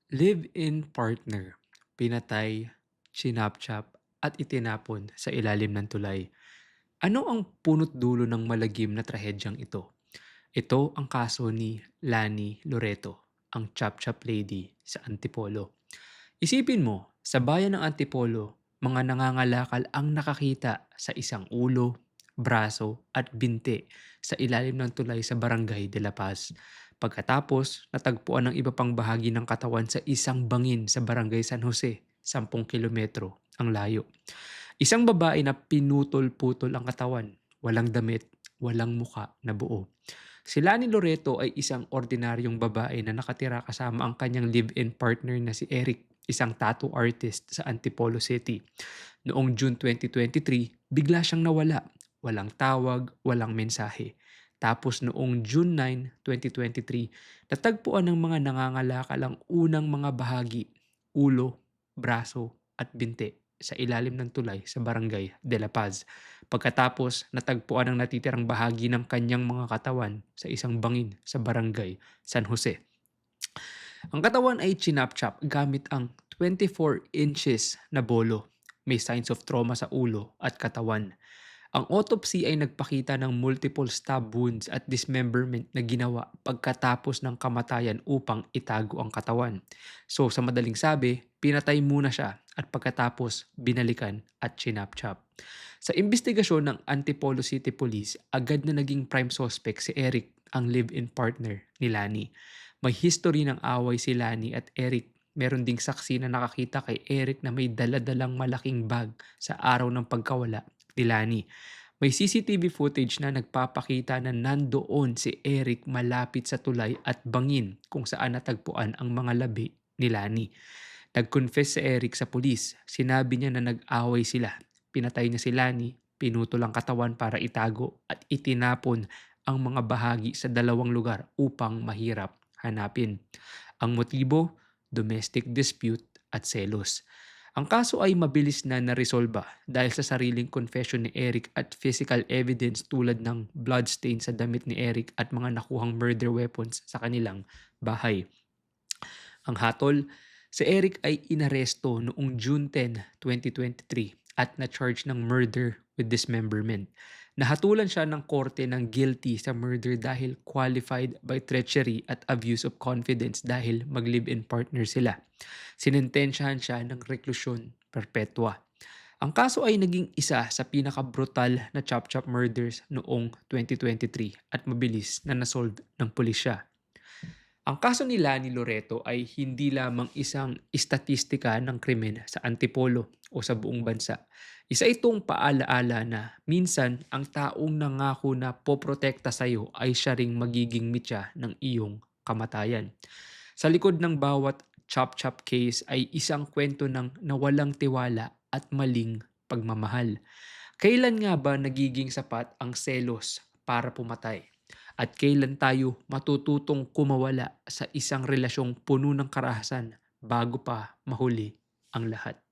Live-in partner, pinatay, chinapchap at itinapon sa ilalim ng tulay. Ano ang punot dulo ng malagim na trahedyang ito? Ito ang kaso ni Lani Loreto, ang Chop Lady sa Antipolo. Isipin mo, sa bayan ng Antipolo, mga nangangalakal ang nakakita sa isang ulo, braso at binti sa ilalim ng tulay sa Barangay de la Paz. Pagkatapos, natagpuan ang iba pang bahagi ng katawan sa isang bangin sa Barangay San Jose, 10 kilometro ang layo. Isang babae na pinutol-putol ang katawan, walang damit, walang muka na buo. Si Lani Loreto ay isang ordinaryong babae na nakatira kasama ang kanyang live-in partner na si Eric, isang tattoo artist sa Antipolo City. Noong June 2023, bigla siyang nawala. Walang tawag, walang mensahe. Tapos noong June 9, 2023, natagpuan ng mga nangangalakal ang unang mga bahagi, ulo, braso at binti sa ilalim ng tulay sa Barangay de la Paz. Pagkatapos, natagpuan ang natitirang bahagi ng kanyang mga katawan sa isang bangin sa Barangay San Jose. Ang katawan ay chinapchap gamit ang 24 inches na bolo. May signs of trauma sa ulo at katawan. Ang autopsy ay nagpakita ng multiple stab wounds at dismemberment na ginawa pagkatapos ng kamatayan upang itago ang katawan. So sa madaling sabi, pinatay muna siya at pagkatapos binalikan at chinapchap. Sa investigasyon ng Antipolo City Police, agad na naging prime suspect si Eric, ang live-in partner ni Lani. May history ng away si Lani at Eric. Meron ding saksi na nakakita kay Eric na may daladalang malaking bag sa araw ng pagkawala ni Lani. May CCTV footage na nagpapakita na nandoon si Eric malapit sa tulay at bangin kung saan natagpuan ang mga labi ni Lani. Nag-confess si Eric sa pulis. Sinabi niya na nag-away sila. Pinatay niya si Lani, pinutol ang katawan para itago at itinapon ang mga bahagi sa dalawang lugar upang mahirap hanapin. Ang motibo, domestic dispute at selos. Ang kaso ay mabilis na naresolba dahil sa sariling confession ni Eric at physical evidence tulad ng bloodstain sa damit ni Eric at mga nakuhang murder weapons sa kanilang bahay. Ang hatol, si Eric ay inaresto noong June 10, 2023 at na-charge ng murder with dismemberment. Nahatulan siya ng korte ng guilty sa murder dahil qualified by treachery at abuse of confidence dahil mag-live-in partner sila. Sinentensyahan siya ng reklusyon perpetua. Ang kaso ay naging isa sa pinaka-brutal na chop-chop murders noong 2023 at mabilis na nasolve ng pulisya. Ang kaso ni Lani Loreto ay hindi lamang isang istatistika ng krimen sa Antipolo o sa buong bansa. Isa itong paalaala na minsan ang taong nangako na poprotekta sa iyo ay siya ring magiging mitya ng iyong kamatayan. Sa likod ng bawat chop-chop case ay isang kwento ng nawalang tiwala at maling pagmamahal. Kailan nga ba nagiging sapat ang selos para pumatay? At kailan tayo matututong kumawala sa isang relasyong puno ng karahasan bago pa mahuli ang lahat?